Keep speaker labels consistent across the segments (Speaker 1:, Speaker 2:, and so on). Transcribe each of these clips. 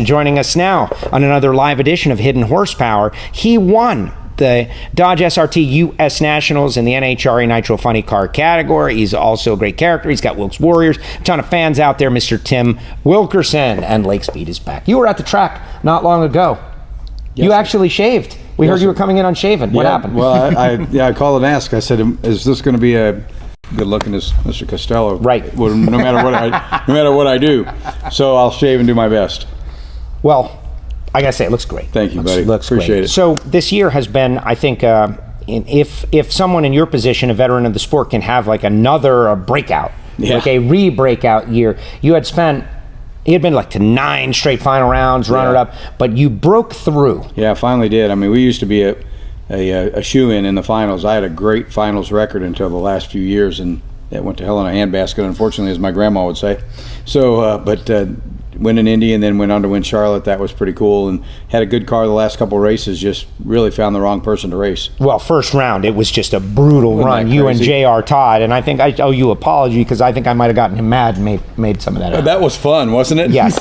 Speaker 1: joining us now on another live edition of Hidden Horsepower. He won the Dodge SRT U.S. Nationals in the NHRA Nitro Funny Car category. He's also a great character. He's got Wilkes Warriors. A ton of fans out there. Mr. Tim Wilkerson. And Lake Speed is back. You were at the track not long ago. Yes, you actually shaved. We heard you were coming in unshaven. What happened?
Speaker 2: Well, I called and asked. I said, "Is this going to be a good looking as Mr. Castello?"
Speaker 1: Right.
Speaker 2: Well, no matter what I do, so I'll shave and do my best.
Speaker 1: Well, I gotta say, it looks great.
Speaker 2: Thank you, buddy.
Speaker 1: Appreciate
Speaker 2: it.
Speaker 1: So this year has been, I think, if someone in your position, a veteran of the sport, can have like another breakout, like a re-breakout year. You had spent. He had been like to 9 straight final rounds, runner-up, but you broke through.
Speaker 2: Yeah, I finally did. I mean, we used to be a shoe-in in the finals. I had a great finals record until the last few years, and it went to hell in a handbasket, unfortunately, as my grandma would say. So, but win in Indy and then went on to win Charlotte. That was pretty cool, and had a good car the last couple of races. Just really found the wrong person to race.
Speaker 1: Well, first round, it was just a brutal run. You and J.R. Todd, and I think I owe you an apology because I think I might have gotten him mad and made some of that up.
Speaker 2: That was fun, wasn't it?
Speaker 1: Yes.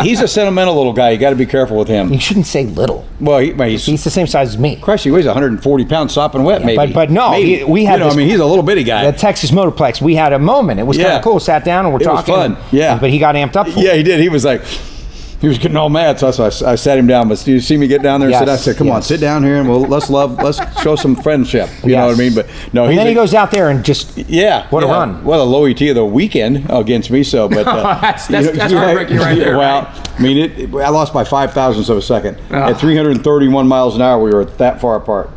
Speaker 2: He's a sentimental little guy. You got to be careful with him.
Speaker 1: You shouldn't say little.
Speaker 2: Well, he's
Speaker 1: the same size as me.
Speaker 2: Christ, he weighs 140 pounds sopping wet, maybe.
Speaker 1: But no, we had.
Speaker 2: I mean, he's a little bitty guy.
Speaker 1: The Texas Motorplex. We had a moment. It was kind of cool. Sat down and we're talking.
Speaker 2: It was fun. Yeah.
Speaker 1: But he got amped up for it.
Speaker 2: Yeah, he did. He was getting all mad, so I sat him down. But you see me get down there and I said, "Come on, sit down here, and let's show some friendship." You know what I mean? But no,
Speaker 1: and then he goes out there and just what a run!
Speaker 2: Well, a low ET of the weekend against me. So, but
Speaker 3: that's heartbreaking right there.
Speaker 2: Well, right? I mean, I lost by 0.05 of a second at 331 miles an hour. We were that far apart.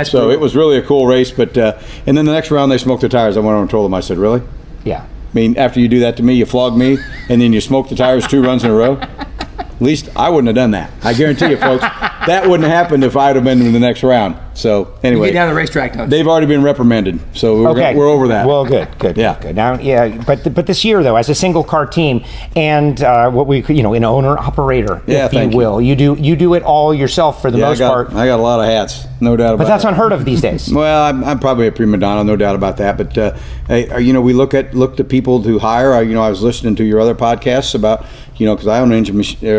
Speaker 2: So it was really a cool race. But and then the next round they smoked the tires. I went over and told them. I said, "Really?
Speaker 1: Yeah.
Speaker 2: I mean, after you do that to me, you flog me, and then you smoke the tires 2 runs in a row." At least I wouldn't have done that. I guarantee you, folks, that wouldn't have happened if I'd have been in the next round. So anyway,
Speaker 3: you get down the racetrack, don't you?
Speaker 2: They've already been reprimanded, so we're over that.
Speaker 1: Well, good. Now, but this year though, as a single car team and what we an owner operator, if you will, you do it all yourself for the most part.
Speaker 2: I got a lot of hats, no doubt about it.
Speaker 1: But that's unheard of these days.
Speaker 2: Well, I'm probably a prima donna, no doubt about that. But we look to people to hire. I was listening to your other podcasts about. Because I own an engine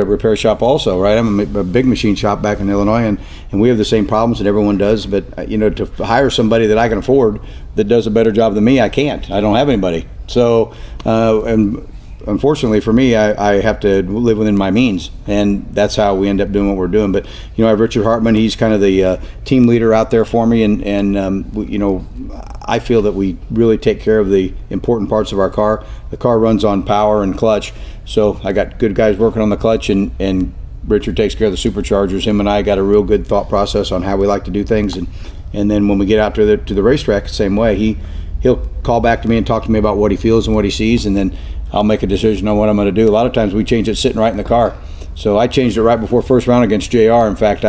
Speaker 2: repair shop also, right? I'm a big machine shop back in Illinois, and we have the same problems that everyone does. But, to hire somebody that I can afford that does a better job than me, I can't. I don't have anybody. So, and unfortunately for me, I have to live within my means, and that's how we end up doing what we're doing. But, I have Richard Hartman. He's kind of the team leader out there for me, and I feel that we really take care of the important parts of our car. The car runs on power and clutch. So I got good guys working on the clutch, and Richard takes care of the superchargers. Him and I got a real good thought process on how we like to do things, and then when we get out to the racetrack, the same way. He'll call back to me and talk to me about what he feels and what he sees, and then I'll make a decision on what I'm going to do. A lot of times we change it sitting right in the car. So I changed it right before first round against JR. In fact,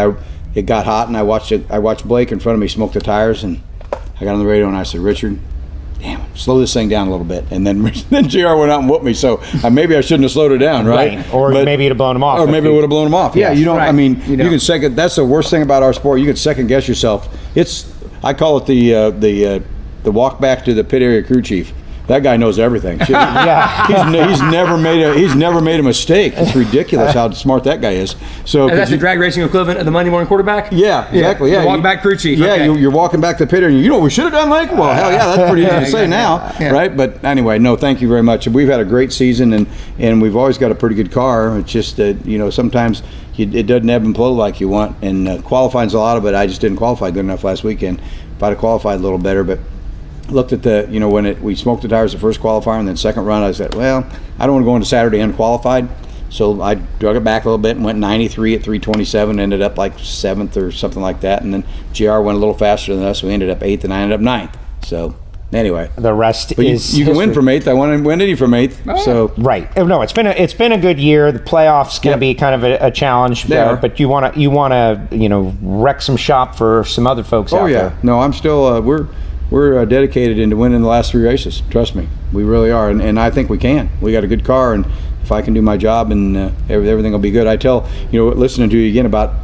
Speaker 2: it got hot, and I watched Blake in front of me smoke the tires, and I got on the radio and I said, "Richard, damn, slow this thing down a little bit." And then JR went out and whooped me, so maybe I shouldn't have slowed it down, right?
Speaker 1: Or maybe you'd have blown him off.
Speaker 2: Or maybe it would have blown him off. Yeah,
Speaker 3: right.
Speaker 2: I mean, you can second. That's the worst thing about our sport. You can second guess yourself. I call it the walk back to the pit area crew chief. That guy knows everything. He's never made a mistake. It's ridiculous how smart that guy is. So
Speaker 3: and that's the drag racing equivalent of the Monday morning quarterback?
Speaker 2: Yeah, exactly. Yeah,
Speaker 3: the walk back crew chief.
Speaker 2: Yeah, okay. You're walking back to the pit area, and you know what we should have done, Lake? Well, hell yeah, that's pretty easy to say now, right? But anyway, no, thank you very much. We've had a great season, and we've always got a pretty good car. It's just that, sometimes it doesn't ebb and flow like you want, and qualifying's a lot of it. I just didn't qualify good enough last weekend. If I'd have qualified a little better, but looked at when we smoked the tires the first qualifier and then second run, I said, well, I don't want to go into Saturday unqualified. So I drug it back a little bit and went 93 at 327, ended up like 7th or something like that. And then GR went a little faster than us, so we ended up 8th and I ended up 9th. So anyway,
Speaker 1: the rest is
Speaker 2: you can win from 8th. I want to win any from 8th.
Speaker 3: Oh,
Speaker 2: so
Speaker 1: right. No, it's been a good year. The playoffs going to be kind of a challenge, but you want to wreck some shop for some other folks out there.
Speaker 2: No, I'm still we're dedicated into winning the last 3 races. Trust me, we really are, and I think we can. We got a good car, and if I can do my job, and everything will be good. I tell listening to you again about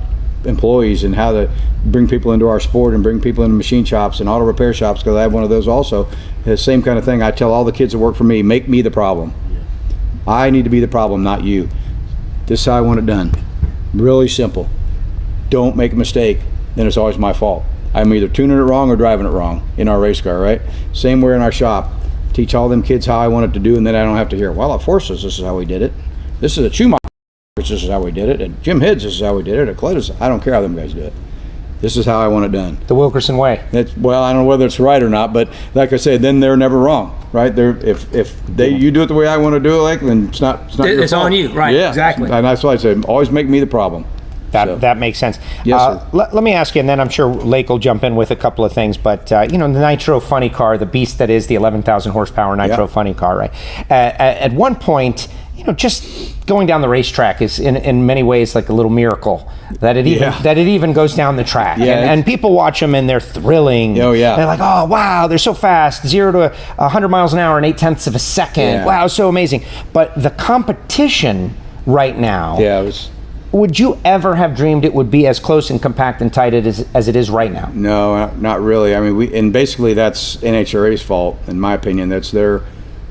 Speaker 2: employees and how to bring people into our sport and bring people into machine shops and auto repair shops, because I have one of those also. The same kind of thing. I tell all the kids that work for me, make me the problem. I need to be the problem, not you. This is how I want it done. Really simple. Don't make a mistake, then it's always my fault. I'm either tuning it wrong or driving it wrong in our race car, right? Same way in our shop. Teach all them kids how I want it to do, and then I don't have to hear, well, at Forces, this is how we did it. This is at Schumacher, this is how we did it. At Jim Hids, this is how we did it. At Cletus, I don't care how them guys do it. This is how I want it done.
Speaker 1: The Wilkerson way.
Speaker 2: Well, I don't know whether it's right or not, but like I said, then they're never wrong, right? If you do it the way I want to do it, like, then it's not your
Speaker 3: It's
Speaker 2: fault.
Speaker 3: on you, right?
Speaker 2: Yeah,
Speaker 3: Exactly.
Speaker 2: And that's why I say, always make me the problem.
Speaker 1: That makes sense.
Speaker 2: Yes, sir.
Speaker 1: Let me ask you, and then I'm sure Lake will jump in with a couple of things, but the Nitro Funny Car, the beast that is the 11,000 horsepower Nitro Funny Car, right? At one point, just going down the racetrack is in many ways like a little miracle that it even goes down the track.
Speaker 2: Yeah,
Speaker 1: and people watch them and they're thrilling.
Speaker 2: Oh, yeah.
Speaker 1: They're like, oh, wow, they're so fast, 0 to 100 miles an hour in 0.8 of a second.
Speaker 2: Yeah.
Speaker 1: Wow, so amazing. But the competition right now, would you ever have dreamed it would be as close and compact and tight as it is right now?
Speaker 2: No, not really. I mean, basically that's NHRA's fault, in my opinion. That's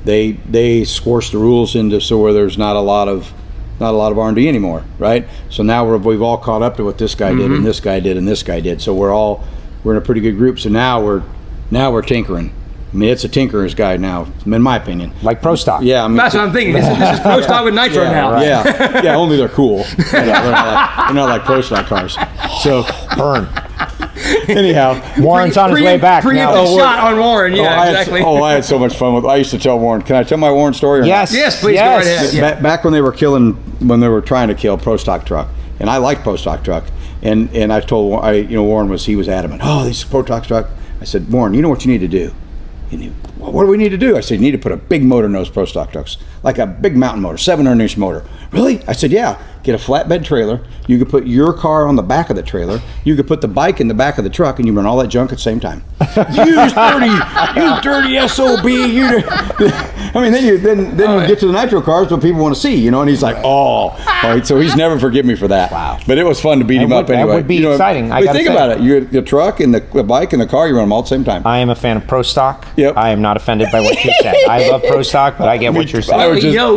Speaker 2: they squash the rules into so where there's not a lot of R&D anymore, right? So now we've all caught up to what this guy did and this guy did and this guy did. So we're in a pretty good group. So now we're tinkering. I mean, it's a tinkerer's guide now, in my opinion.
Speaker 1: Like Pro Stock.
Speaker 2: Yeah, I mean,
Speaker 3: That's what I'm thinking. This is Pro Stock with Nitro now.
Speaker 1: right.
Speaker 2: Yeah, only they're cool. They're not like Pro Stock cars. So
Speaker 1: Burn.
Speaker 2: anyhow,
Speaker 1: Warren's on his way back now.
Speaker 3: Preemptive shot on Warren. Yeah, exactly.
Speaker 2: I had so much fun with. I used to tell Warren. Can I tell my Warren story? Or not?
Speaker 1: Yes,
Speaker 3: please, go right ahead. Yeah.
Speaker 2: Back when they were trying to kill Pro Stock truck, and I liked Pro Stock truck, and I told Warren was adamant. Oh, this is Pro Stock truck. I said, Warren, you know what you need to do? And he, well, what do we need to do? I said, you need to put a big motor in those Pro Stock trucks, like a big mountain motor, 700-inch motor. Really? I said, yeah. Get a flatbed trailer. You could put your car on the back of the trailer. You could put the bike in the back of the truck, and you run all that junk at the same time. you dirty SOB. I mean, then you get to the Nitro cars, what people want to see, and he's like, oh. So he's never forgive me for that.
Speaker 1: Wow.
Speaker 2: But it was fun to beat him up anyway.
Speaker 1: That would be exciting.
Speaker 2: But think about it. You the truck and the bike and the car, you run them all at the same time.
Speaker 1: I am a fan of Pro Stock.
Speaker 2: Yep.
Speaker 1: I am not offended by what you said. I love Pro Stock, but I get what you're saying.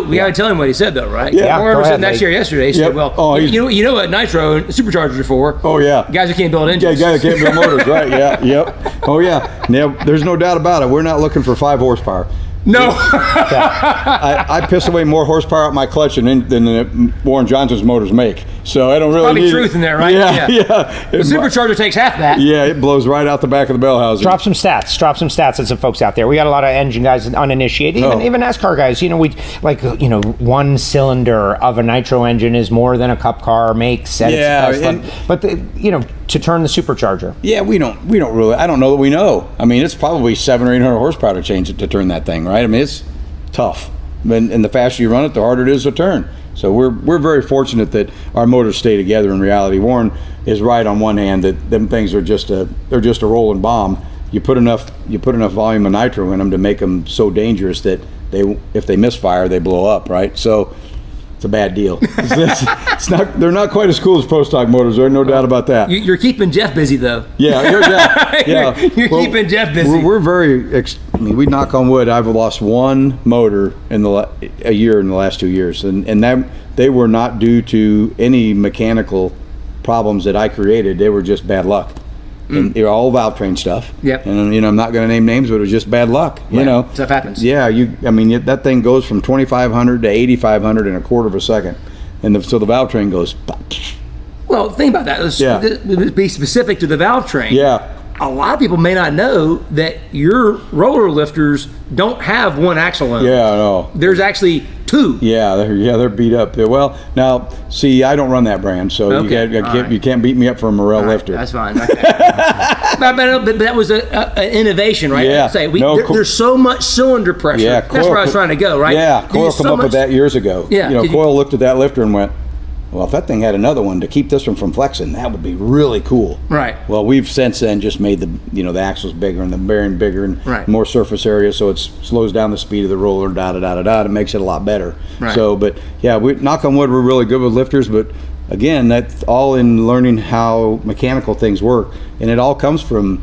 Speaker 3: We got to tell him what he said, though, right?
Speaker 2: Yeah.
Speaker 3: Warren
Speaker 1: Go
Speaker 3: was
Speaker 1: ahead,
Speaker 3: sitting next
Speaker 1: Nate.
Speaker 3: year yesterday. He said, well, you know what Nitro and superchargers are for?
Speaker 2: Oh, yeah.
Speaker 3: Guys who can't build
Speaker 2: Yeah,
Speaker 3: engines.
Speaker 2: guys that can't build motors, right? Yeah, yep. Oh, yeah. Now, there's no doubt about it. We're not looking for 5 horsepower.
Speaker 3: No.
Speaker 2: I piss away more horsepower out my clutch than Warren Johnson's motors make. So I don't really
Speaker 3: Probably
Speaker 2: need
Speaker 3: truth in there, right?
Speaker 2: Yeah.
Speaker 3: The supercharger takes half that.
Speaker 2: Yeah, it blows right out the back of the bell housing.
Speaker 1: Drop some stats at some folks out there. We got a lot of engine guys uninitiated, even NASCAR guys. One cylinder of a Nitro engine is more than a Cup car makes. But to turn the supercharger.
Speaker 2: Yeah, we don't really. I don't know that we know. I mean, it's probably 700 or 800 horsepower to change it to turn that thing, right? I mean, it's tough. And the faster you run it, the harder it is to turn. So we're very fortunate that our motors stay together in reality. Warren is right on one hand that them things are just a rolling bomb. You put enough volume of nitro in them to make them so dangerous that if they misfire, they blow up, right? So it's a bad deal. They're not quite as cool as Pro Stock motors. There's no doubt about that.
Speaker 3: You're keeping Jeff busy, though.
Speaker 2: Yeah.
Speaker 3: You're keeping Jeff busy.
Speaker 2: We're very. We knock on wood. I've lost one motor in a year in the last 2 years, and that they were not due to any mechanical problems that I created. They were just bad luck. And they're all valve train stuff.
Speaker 3: Yep.
Speaker 2: And I'm not going to name names, but it was just bad luck.
Speaker 3: Stuff happens.
Speaker 2: Yeah. That thing goes from 2,500 to 8,500 in a quarter of a second, and so the valve train goes.
Speaker 3: Well, think about that. Let's be specific to the valve train.
Speaker 2: Yeah.
Speaker 3: A lot of people may not know that your roller lifters don't have one axle on them.
Speaker 2: Yeah, I know.
Speaker 3: There's actually 2.
Speaker 2: Yeah, they're beat up. Well, now, see, I don't run that brand, so you can't beat me up for a Morel lifter.
Speaker 3: That's fine. Okay. but that was an innovation, right?
Speaker 2: Yeah.
Speaker 3: There's so much cylinder pressure.
Speaker 2: Yeah,
Speaker 3: that's where I was trying to go, right?
Speaker 2: Yeah, Coyle came up with that years ago.
Speaker 3: Yeah.
Speaker 2: Coyle looked at that lifter and went, well, if that thing had another one to keep this one from flexing, that would be really cool.
Speaker 3: Right.
Speaker 2: Well, we've since then just made the axles bigger and the bearing bigger and more surface area, so it slows down the speed of the roller. It makes it a lot better.
Speaker 3: Right.
Speaker 2: So, but yeah, we knock on wood, we're really good with lifters. But again, that's all in learning how mechanical things work, and it all comes from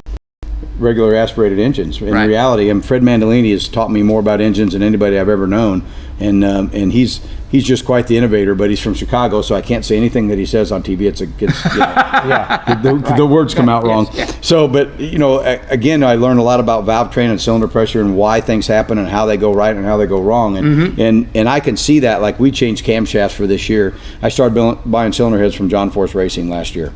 Speaker 2: regular aspirated engines. In
Speaker 3: Right.
Speaker 2: reality, and Fred Mandolini has taught me more about engines than anybody I've ever known, and he's just quite the innovator. But he's from Chicago, so I can't say anything that he says on TV. The words come out wrong.
Speaker 3: Yes.
Speaker 2: So, but again, I learned a lot about valve train and cylinder pressure and why things happen and how they go right and how they go wrong. And I can see that. Like, we changed camshafts for this year. I started buying cylinder heads from John Force Racing last year,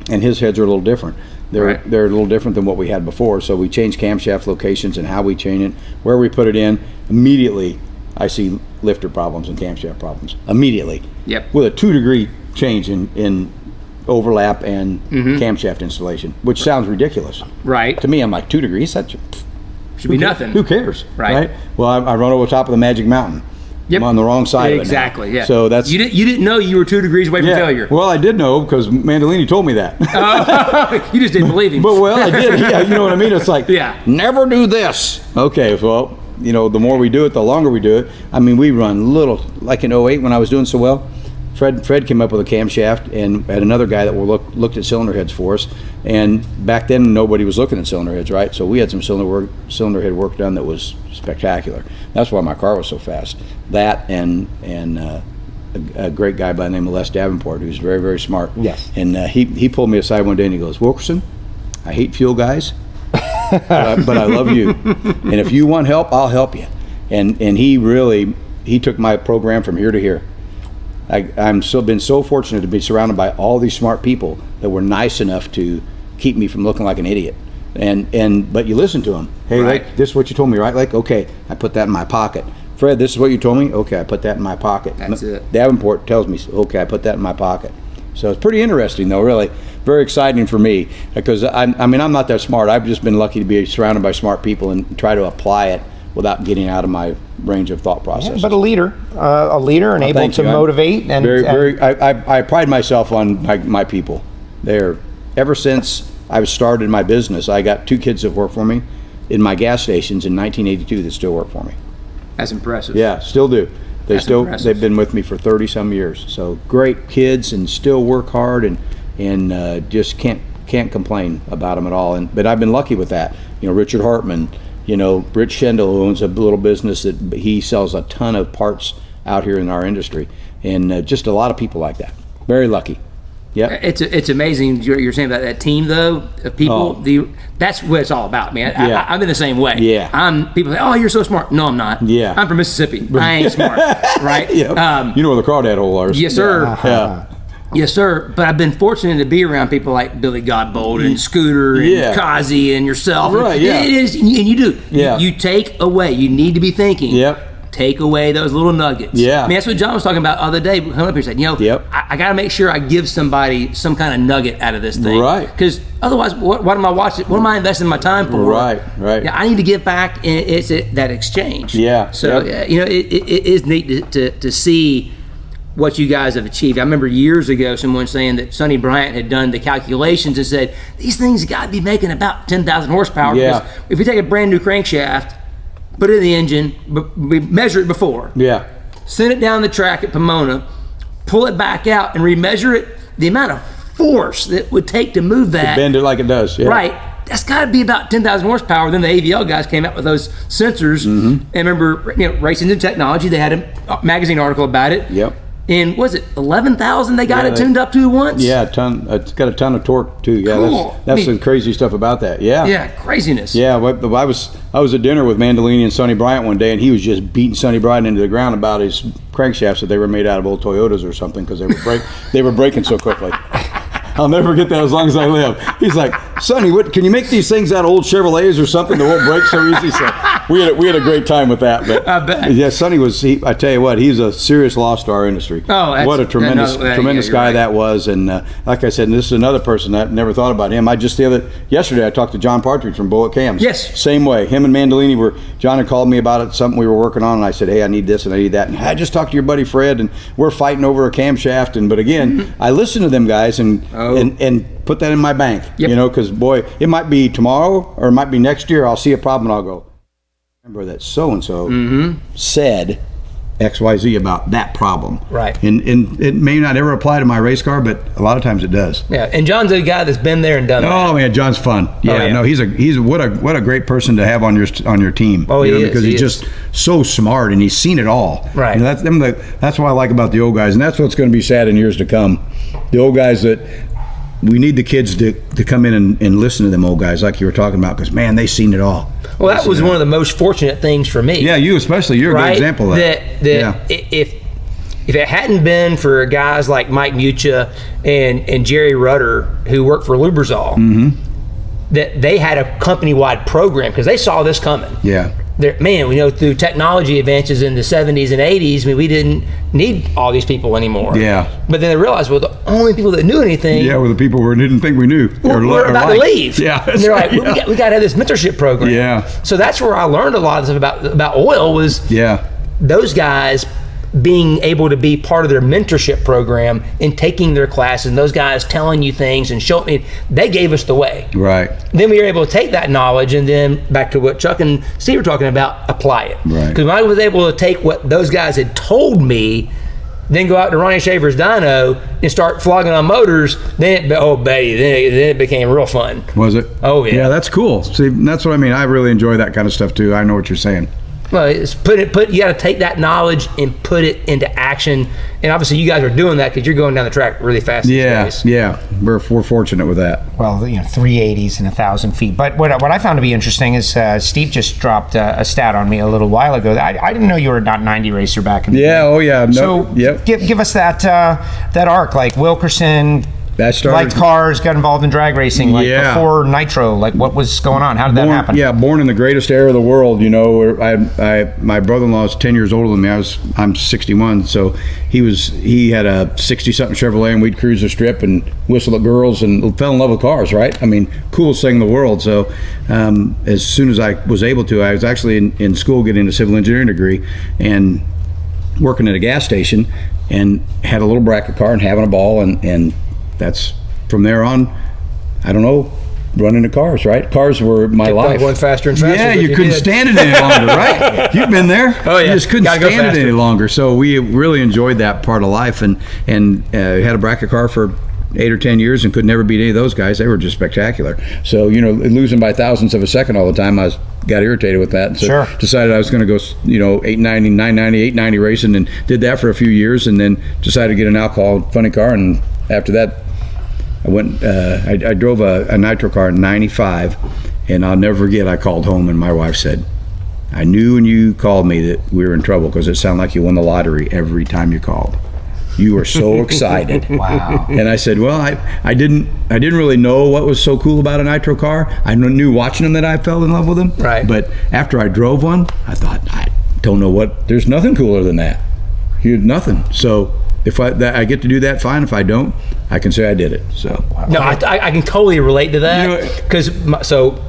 Speaker 2: and his heads are a little different. They're a little different than what we had before. So we changed camshaft locations and how we chain it, where we put it in. Immediately, I see lifter problems and camshaft problems. Immediately.
Speaker 3: Yep.
Speaker 2: With a 2-degree change in overlap and camshaft installation, which sounds ridiculous.
Speaker 3: Right.
Speaker 2: To me, I'm like, 2 degrees? That
Speaker 3: should be nothing.
Speaker 2: Who cares?
Speaker 3: Right.
Speaker 2: Well, I run over the top of the Magic Mountain.
Speaker 3: Yep.
Speaker 2: I'm on the wrong side of it now.
Speaker 3: Exactly, yeah.
Speaker 2: So that's...
Speaker 3: You didn't know you were 2 degrees away from failure.
Speaker 2: Well, I did know because Mandolini told me that.
Speaker 3: You just didn't believe him.
Speaker 2: But, well, I did. Yeah, you know what I mean? It's like,
Speaker 3: Yeah.
Speaker 2: never do this. Okay, well, the more we do it, the longer we do it. I mean, we run little, like in 08 when I was doing so well, Fred came up with a camshaft and had another guy that looked at cylinder heads for us. And back then, nobody was looking at cylinder heads, right? So we had some cylinder head work done that was spectacular. That's why my car was so fast. That and a great guy by the name of Les Davenport, who's very, very smart.
Speaker 1: Yes.
Speaker 2: And he pulled me aside one day and he goes, "Wilkerson, I hate fuel guys, but I love you. And if you want help, I'll help you." And he took my program from here to here. I'm been so fortunate to be surrounded by all these smart people that were nice enough to keep me from looking like an idiot. But you listen to them. Hey,
Speaker 3: Right.
Speaker 2: Lake, this is what you told me, right? Like, okay, I put that in my pocket. Fred, this is what you told me. Okay, I put that in my pocket.
Speaker 3: That's it.
Speaker 2: Davenport tells me, okay, I put that in my pocket. So it's pretty interesting, though. Really, very exciting for me because I'm not that smart. I've just been lucky to be surrounded by smart people and try to apply it without getting out of my range of thought process.
Speaker 1: But a leader and able
Speaker 2: Thank
Speaker 1: to
Speaker 2: you.
Speaker 1: motivate and
Speaker 2: I pride myself on my people. Ever since I started my business, I got 2 kids that work for me in my gas stations in 1982 that still work for me.
Speaker 3: That's impressive.
Speaker 2: Yeah, still do.
Speaker 3: That's impressive.
Speaker 2: They've been with me for 30 some years. So great kids and still work hard and just can't complain about them at all. But I've been lucky with that. Richard Hartman. Rich Schendel, who owns a little business that he sells a ton of parts out here in our industry, and just a lot of people like that. Very lucky. Yeah.
Speaker 3: It's amazing you're saying about that team though of people. That's what it's all about, man.
Speaker 2: Yeah.
Speaker 3: I'm in the same way.
Speaker 2: Yeah.
Speaker 3: People say, "Oh, you're so smart." No, I'm not.
Speaker 2: Yeah.
Speaker 3: I'm from Mississippi. I ain't smart, right?
Speaker 2: Yeah. You know where the crawdad hole is.
Speaker 3: Yes, sir.
Speaker 2: Yeah.
Speaker 3: Yes, sir. But I've been fortunate to be around people like Billy Godbold and Scooter and Kazi and yourself.
Speaker 2: Right, yeah.
Speaker 3: It is, and you do.
Speaker 2: Yeah.
Speaker 3: You take away. You need to be thinking.
Speaker 2: Yep.
Speaker 3: Take away those little nuggets.
Speaker 2: Yeah.
Speaker 3: I mean, that's what John was talking about the other day. Coming up here, said,
Speaker 2: Yep.
Speaker 3: I got to make sure I give somebody some kind of nugget out of this thing.
Speaker 2: Right.
Speaker 3: Because otherwise, what am I watching? What am I investing my time for?
Speaker 2: Right.
Speaker 3: Yeah, I need to give back, and it's that exchange.
Speaker 2: Yeah.
Speaker 3: So,
Speaker 2: Yep.
Speaker 3: it is neat to see what you guys have achieved. I remember years ago someone saying that Sonny Bryant had done the calculations and said, these things got to be making about 10,000 horsepower.
Speaker 2: Yeah.
Speaker 3: Because if we take a brand new crankshaft, put it in the engine, we measure it before,
Speaker 2: Yeah.
Speaker 3: send it down the track at Pomona, pull it back out and remeasure it, the amount of force that would take to move that.
Speaker 2: Bend it like it does. Yeah.
Speaker 3: Right. That's got to be about 10,000 horsepower. Then the AVL guys came out with those sensors. And remember, Racing and Technology, they had a magazine article about it.
Speaker 2: Yep.
Speaker 3: And was it 11,000 they got it tuned up to once?
Speaker 2: Yeah, a ton. It's got a ton of torque too. Yeah,
Speaker 3: Cool.
Speaker 2: that's the crazy stuff about that. Yeah.
Speaker 3: Yeah, craziness.
Speaker 2: Yeah, I was at dinner with Mandolini and Sonny Bryant one day, and he was just beating Sonny Bryant into the ground about his crankshafts that they were made out of old Toyotas or something because they were breaking so quickly. I'll never forget that as long as I live. He's like, Sonny, can you make these things out of old Chevrolets or something that won't break so easy? So we had a great time with that. But
Speaker 3: I bet.
Speaker 2: Yeah, Sonny I tell you what, he's a serious loss to our industry.
Speaker 3: Oh,
Speaker 2: what a tremendous guy
Speaker 3: right.
Speaker 2: that was. And like I said, and this is another person that never thought about him. Yesterday I talked to John Partridge from Bullet Cams.
Speaker 3: Yes.
Speaker 2: Same way. Him and Mandolini John had called me about it, something we were working on, and I said, hey, I need this and I need that. And I just talked to your buddy Fred, and we're fighting over a camshaft. But again, I listen to them guys and put that in my bank.
Speaker 3: Yep.
Speaker 2: Because boy, it might be tomorrow or it might be next year. I'll see a problem and I'll go, remember that so-and-so said XYZ about that problem.
Speaker 3: Right.
Speaker 2: And it may not ever apply to my race car, but a lot of times it does.
Speaker 3: Yeah, and John's a guy that's been there and done that.
Speaker 2: Oh man, John's fun. Yeah,
Speaker 3: yeah.
Speaker 2: no, he's what a great person to have on your team.
Speaker 3: Oh,
Speaker 2: you know,
Speaker 3: he is,
Speaker 2: because he's just so smart and he's seen it all.
Speaker 3: Right.
Speaker 2: You know, that's what I like about the old guys, and that's what's going to be sad in years to come. The old guys that we need the kids to come in and listen to them old guys like you were talking about, because man, they've seen it all.
Speaker 3: Well, that was one of the most fortunate things for me.
Speaker 2: Yeah, you especially. You're a good example of that.
Speaker 3: If it hadn't been for guys like Mike Mucha and Jerry Rutter, who worked for Lubrizol, that they had a company-wide program because they saw this coming.
Speaker 2: Yeah.
Speaker 3: Through technology advances in the 70s and 80s, we didn't need all these people anymore.
Speaker 2: Yeah.
Speaker 3: But then they realized, well, the only people that knew anything
Speaker 2: were the people who didn't think we knew.
Speaker 3: We're about to leave.
Speaker 2: Yeah.
Speaker 3: And they're like, we got to have this mentorship program.
Speaker 2: Yeah.
Speaker 3: So that's where I learned a lot of stuff about oil was those guys being able to be part of their mentorship program and taking their classes, and those guys telling you things and showing me, they gave us the way.
Speaker 2: Right.
Speaker 3: Then we were able to take that knowledge and then back to what Chuck and Steve were talking about, apply it.
Speaker 2: Right.
Speaker 3: Because when I was able to take what those guys had told me, then go out to Ronnie Shaver's dyno and start flogging on motors, then it became real fun.
Speaker 2: Was it?
Speaker 3: Oh yeah.
Speaker 2: Yeah, that's cool. See, that's what I mean. I really enjoy that kind of stuff too. I know what you're saying.
Speaker 3: Well, it's you got to take that knowledge and put it into action, and obviously you guys are doing that because you're going down the track really fast these days.
Speaker 2: Yeah, we're fortunate with that.
Speaker 1: Well, 380s and 1,000 feet. But what I found to be interesting is Steve just dropped a stat on me a little while ago. I didn't know you were a .90 racer back in the day.
Speaker 2: Oh yeah. No,
Speaker 1: so give us that arc, like Wilkerson.
Speaker 2: That started,
Speaker 1: liked cars, got involved in drag racing, before Nitro. Like, what was going on? How did that happen?
Speaker 2: Yeah, born in the greatest era of the world. My brother-in-law is 10 years older than me. I'm 61, so he had a 60-something Chevrolet, and we'd cruise the strip and whistle at girls and fell in love with cars. Right? I mean, coolest thing in the world. So as soon as I was able to, I was actually in school getting a civil engineering degree and working at a gas station, and had a little bracket car and having a ball and that's from there on, I don't know, running the cars, right? Cars were my life.
Speaker 3: Going faster and faster.
Speaker 2: Yeah, you couldn't stand it any longer, right? You've been there.
Speaker 3: Oh yeah.
Speaker 2: You just couldn't stand it any longer. So we really enjoyed that part of life, and had a bracket car for 8 or 10 years and could never beat any of those guys. They were just spectacular. So, losing by thousandths of a second all the time, I got irritated with that. And so decided I was going to go, 890, 990, 890 racing, and did that for a few years, and then decided to get an alcohol funny car. And after that, I went, I drove a Nitro car in 95, and I'll never forget, I called home and my wife said, I knew when you called me that we were in trouble because it sounded like you won the lottery every time you called. You were so excited.
Speaker 1: Wow.
Speaker 2: And I said, well, I didn't really know what was so cool about a Nitro car. I knew watching them that I fell in love with them.
Speaker 3: Right.
Speaker 2: But after I drove one, I thought, I don't know there's nothing cooler than that. Nothing. So if I get to do that, fine. If I don't, I can say I did it. So
Speaker 3: no, I can totally relate to that because look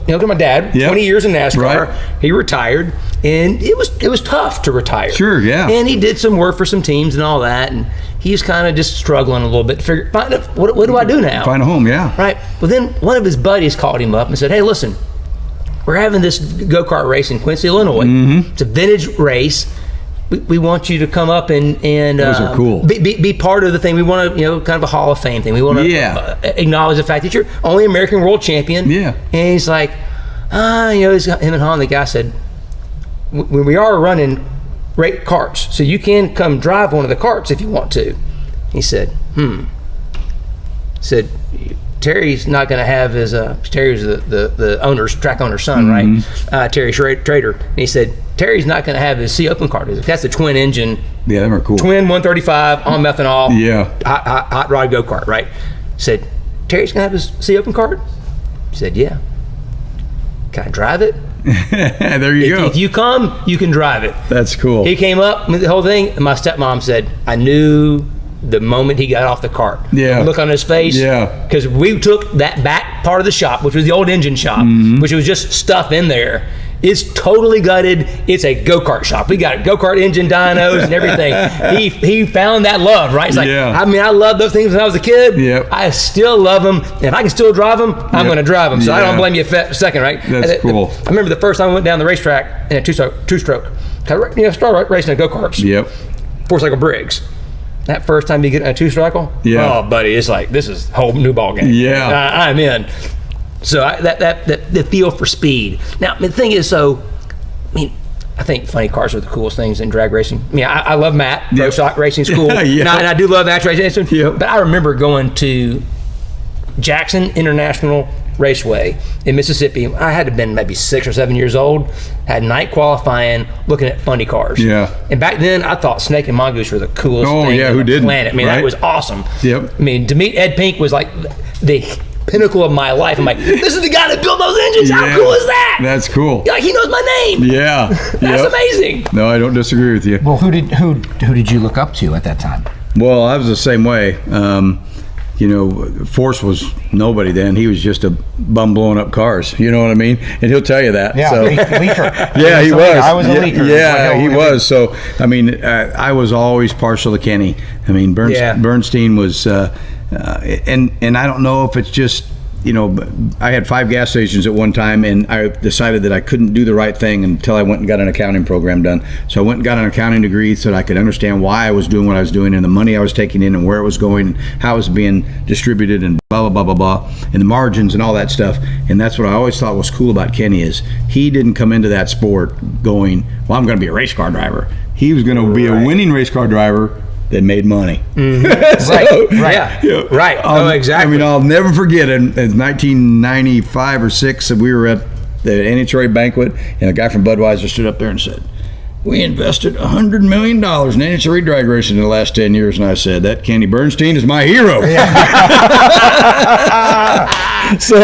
Speaker 3: at my dad. 20 years in NASCAR. Right. He retired, and it was tough to retire.
Speaker 2: Sure, yeah.
Speaker 3: And he did some work for some teams and all that, and he's kind of just struggling a little bit to figure what do I do now?
Speaker 2: Find a home, yeah.
Speaker 3: Right. Well, then one of his buddies called him up and said, "Hey, listen, we're having this go-kart race in Quincy, Illinois. Mm-hmm. It's a vintage race. We want you to come up and
Speaker 2: those are cool.
Speaker 3: be part of the thing. We want to, kind of a Hall of Fame thing. We want to acknowledge the fact that you're only American world champion."
Speaker 2: Yeah.
Speaker 3: And he's like, him and Han, the guy said, we are running rate carts, so you can come drive one of the carts if you want to. He said, said, Terry's not going to have his, Terry's the track owner's son, mm-hmm. right? Terry Trader. And he said, Terry's not going to have his C-Open cart. That's the twin engine.
Speaker 2: Yeah, them are cool.
Speaker 3: Twin 135 on methanol.
Speaker 2: Yeah.
Speaker 3: Hot rod go-kart, right? Said, Terry's going to have his C-Open cart? He said, yeah. Can I drive it?
Speaker 2: There you go.
Speaker 3: If you come, you can drive it.
Speaker 2: That's cool.
Speaker 3: He came up with the whole thing, and my stepmom said, I knew the moment he got off the cart.
Speaker 2: Yeah.
Speaker 3: Look on his face.
Speaker 2: Yeah.
Speaker 3: Because we took that back part of the shop, which was the old engine shop, mm-hmm. which was just stuff in there. It's totally gutted. It's a go-kart shop. We got a go-kart engine, dynos, and everything. He found that love, right? It's like, I love those things when I was a kid.
Speaker 2: Yep.
Speaker 3: I still love them. If I can still drive them, I'm going to drive them. So I don't blame you a second, right?
Speaker 2: That's cool.
Speaker 3: I remember the first time I went down the racetrack in a two-stroke. Started racing at go-karts.
Speaker 2: Yep.
Speaker 3: Four-cycle Briggs. That first time you get in a two-cycle,
Speaker 2: Yeah.
Speaker 3: oh, buddy, it's like, this is a whole new ball game.
Speaker 2: Yeah.
Speaker 3: I'm in. So the feel for speed. Now, the thing is, I think funny cars are the coolest things in drag racing. I mean, I love Matt. Pro Stock Racing's cool.
Speaker 2: Yeah.
Speaker 3: And I do love actual racing.
Speaker 2: Yep.
Speaker 3: But I remember going to Jackson International Raceway in Mississippi. I had to have been maybe 6 or 7 years old. Had night qualifying, looking at funny cars.
Speaker 2: Yeah.
Speaker 3: And back then, I thought Snake and Mongoose were the coolest thing
Speaker 2: yeah,
Speaker 3: on
Speaker 2: who
Speaker 3: the
Speaker 2: didn't,
Speaker 3: planet. I mean,
Speaker 2: right?
Speaker 3: that was awesome.
Speaker 2: Yep.
Speaker 3: I mean, to meet Ed Pink was like the pinnacle of my life. I'm like, this is the guy that built those engines. How
Speaker 2: Yeah.
Speaker 3: cool is that?
Speaker 2: That's cool.
Speaker 3: Like, he knows my name.
Speaker 2: Yeah.
Speaker 3: That's amazing.
Speaker 2: No, I don't disagree with you.
Speaker 1: Well, who did you look up to at that time?
Speaker 2: Well, I was the same way. Force was nobody then. He was just a bum blowing up cars. You know what I mean? And he'll tell you that.
Speaker 1: Yeah,
Speaker 2: So.
Speaker 1: leaker.
Speaker 2: Yeah, he was.
Speaker 1: I was a leaker.
Speaker 2: Yeah, he was. So, I mean, I was always partial to Kenny. I mean, Bernstein was, and I don't know if it's just, I had 5 gas stations at one time, and I decided that I couldn't do the right thing until I went and got an accounting program done. So I went and got an accounting degree so that I could understand why I was doing what I was doing and the money I was taking in and where it was going and how it was being distributed and blah, blah, blah, blah, blah, and the margins and all that stuff. And that's what I always thought was cool about Kenny is he didn't come into that sport going, well, I'm going to be a race car driver. He was going to be a winning race car driver that made money.
Speaker 3: Mm-hmm. Right. Oh, exactly.
Speaker 2: I mean, I'll never forget in 1995 or 6, we were at the NHRA banquet, and a guy from Budweiser stood up there and said, we invested $100 million in NHRA drag racing in the last 10 years. And I said, that Kenny Bernstein is my hero. So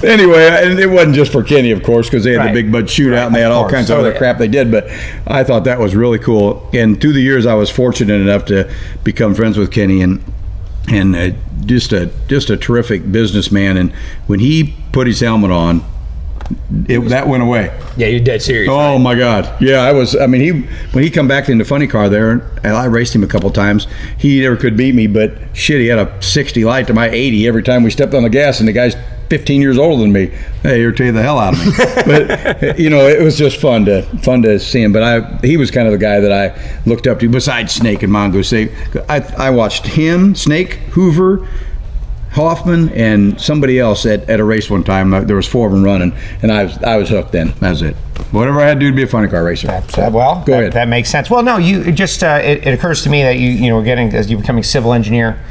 Speaker 2: anyway, and it wasn't just for Kenny, of course, because they had the Big Bud Shootout and they had all kinds of other crap they did. But I thought that was really cool. And through the years, I was fortunate enough to become friends with Kenny and just a terrific businessman. And when he put his helmet on, that went away.
Speaker 3: Yeah, you're dead serious.
Speaker 2: Oh, right? My God. Yeah, when he come back into Funny Car there, and I raced him a couple times, he never could beat me, but shit, he had a 60 light to my 80 every time we stepped on the gas, and the guy's 15 years older than me. Hey, irritated the hell out of me. But it was just fun to see him. But he was kind of the guy that I looked up to besides Snake and Mongoose. I watched him, Snake, Hoover, Hoffman, and somebody else at a race one time. There was 4 of them running, and I was hooked then. That was it. Whatever I had to do to be a funny car racer.
Speaker 1: Well,
Speaker 2: go ahead.
Speaker 1: That makes sense. Well, no, you just it occurs to me that you were getting, as you're becoming civil engineer,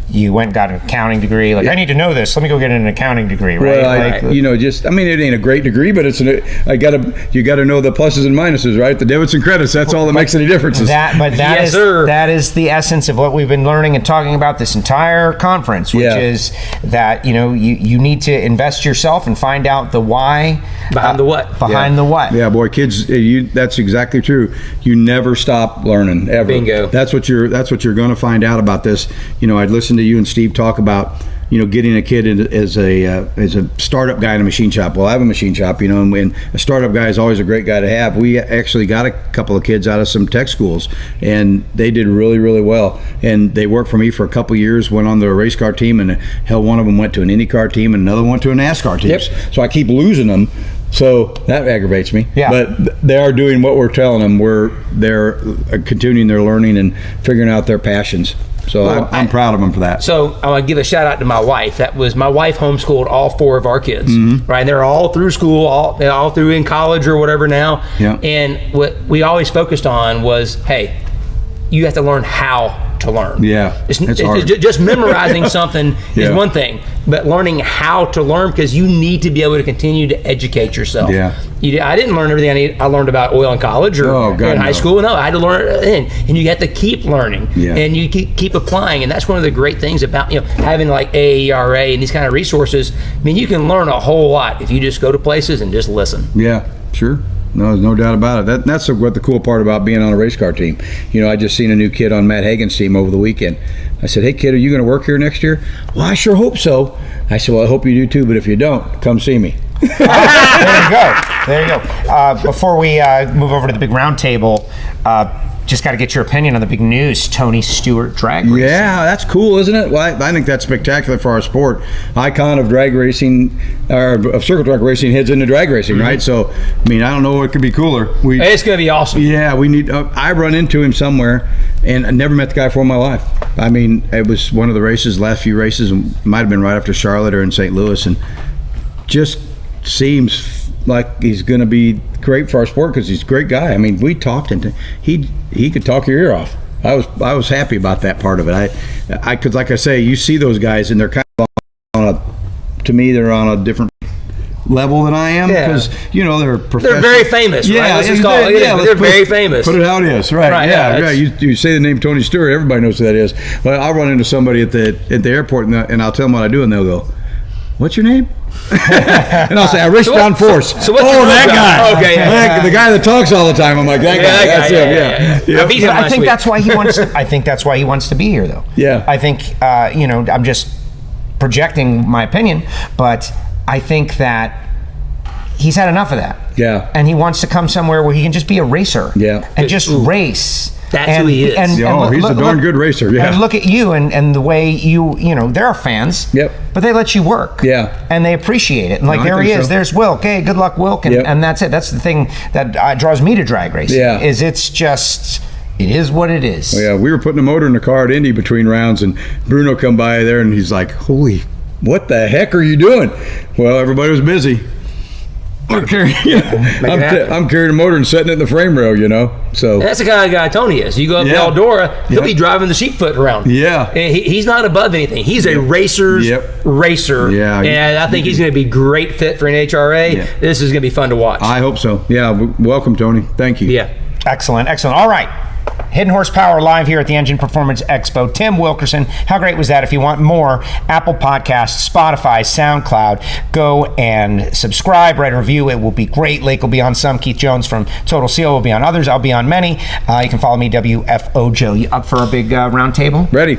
Speaker 1: you went and got an accounting degree. Like, I need to know this. Let me go get an accounting degree, right?
Speaker 2: Well, it ain't a great degree, but you got to know the pluses and minuses, right? The debits and credits. That's all that makes any differences.
Speaker 1: That is the essence of what we've been learning and talking about this entire conference, which is that you need to invest yourself and find out the why
Speaker 3: behind the what.
Speaker 1: Behind the what.
Speaker 2: Yeah, boy, kids, that's exactly true. You never stop learning ever.
Speaker 3: Bingo.
Speaker 2: That's what you're going to find out about this. I'd listen to you and Steve talk about getting a kid as a startup guy in a machine shop. Well, I have a machine shop, and a startup guy is always a great guy to have. We actually got a couple of kids out of some tech schools, and they did really, really well. And they worked for me for a couple of years, went on the race car team, and hell, one of them went to an IndyCar team, and another one went to a NASCAR team.
Speaker 3: Yep.
Speaker 2: So I keep losing them. So that aggravates me.
Speaker 1: Yeah.
Speaker 2: But they are doing what we're telling them. They're continuing their learning and figuring out their passions. So I'm proud of them for that.
Speaker 3: So I want to give a shout out to my wife. My wife homeschooled all 4 of our kids, right? And they're all through school, they're all through in college or whatever now.
Speaker 2: Yeah.
Speaker 3: And what we always focused on was, hey, you have to learn how to learn.
Speaker 2: Yeah, it's hard.
Speaker 3: Just memorizing something is one thing, but learning how to learn, because you need to be able to continue to educate yourself.
Speaker 2: Yeah.
Speaker 3: I didn't learn everything I learned about oil in college or in high school. No, I had to learn it, and you have to keep learning, and you keep applying. And that's one of the great things about having like AERA and these kind of resources. I mean, you can learn a whole lot if you just go to places and just listen.
Speaker 2: Yeah, sure. No, there's no doubt about it. That's what the cool part about being on a race car team. I just seen a new kid on Matt Hagan's team over the weekend. I said, hey, kid, are you going to work here next year? Well, I sure hope so. I said, well, I hope you do too, but if you don't, come see me.
Speaker 1: There you go. Before we move over to the big round table, just got to get your opinion on the big news, Tony Stewart drag racing.
Speaker 2: Yeah, that's cool, isn't it? Well, I think that's spectacular for our sport. Icon of drag racing, or of circle track racing, heads into drag racing, right? So, I mean, I don't know what could be cooler.
Speaker 3: It's going to be awesome.
Speaker 2: Yeah, we need. I run into him somewhere, and I never met the guy before in my life. I mean, it was one of the races, last few races, might have been right after Charlotte or in St. Louis, and just seems like he's going to be great for our sport because he's a great guy. I mean, we talked, and he could talk your ear off. I was happy about that part of it. I because like I say, you see those guys, and they're kind of to me, they're on a different level than I am because they're professional.
Speaker 3: They're very famous.
Speaker 2: Yeah,
Speaker 3: right? Let's just call it. They're very famous.
Speaker 2: Put it how it is, right? Yeah. You say the name Tony Stewart, everybody knows who that is. But I'll run into somebody at the airport and I'll tell them what I do, and they'll go, "What's your name?" And I'll say, "I race John Force."
Speaker 3: So what's that
Speaker 2: guy?
Speaker 3: Okay, yeah.
Speaker 2: The guy that talks all the time. I'm like, that guy. That's him. Yeah.
Speaker 3: I beat him
Speaker 1: But I
Speaker 3: last
Speaker 1: think
Speaker 3: week.
Speaker 1: that's why he wants. I think that's why he wants to be here, though.
Speaker 2: Yeah.
Speaker 1: I think I'm just projecting my opinion, but I think that he's had enough of that.
Speaker 2: Yeah.
Speaker 1: And he wants to come somewhere where he can just be a racer.
Speaker 2: Yeah.
Speaker 1: And just race.
Speaker 3: That's who he is.
Speaker 2: He's a darn good racer. Yeah.
Speaker 1: And look at you and the way there are fans.
Speaker 2: Yep.
Speaker 1: But they let you work.
Speaker 2: Yeah.
Speaker 1: And they appreciate it. And like,
Speaker 2: I
Speaker 1: there he
Speaker 2: think
Speaker 1: is.
Speaker 2: so.
Speaker 1: There's Wilk. Hey, good luck, Wilk. And,
Speaker 2: Yep.
Speaker 1: and that's it. That's the thing that draws me to drag racing.
Speaker 2: Yeah.
Speaker 1: Is it's just, it is what it is.
Speaker 2: Yeah, we were putting a motor in the car at Indy between rounds, and Bruno come by there, and he's like, "Holy, what the heck are you doing?" Well, everybody was busy. I'm carrying a motor and setting it in the frame rail, So
Speaker 3: That's the kind of guy Tony is. You go up to Eldora, he'll be driving the sheepfoot around.
Speaker 2: Yeah.
Speaker 3: And he's not above anything. He's a racer's racer.
Speaker 2: Yeah.
Speaker 3: And I think he's going to be a great fit for NHRA.
Speaker 2: Yeah.
Speaker 3: This is going to be fun to watch.
Speaker 2: I hope so. Yeah, welcome, Tony. Thank you.
Speaker 3: Yeah.
Speaker 1: Excellent. All right. Hidden Horsepower live here at the Engine Performance Expo. Tim Wilkerson, how great was that? If you want more, Apple Podcasts, Spotify, SoundCloud, go and subscribe, write a review. It will be great. Lake will be on some. Keith Jones from Total Seal will be on others. I'll be on many. You can follow me, WFO Joe. You up for a big round table?
Speaker 2: Ready.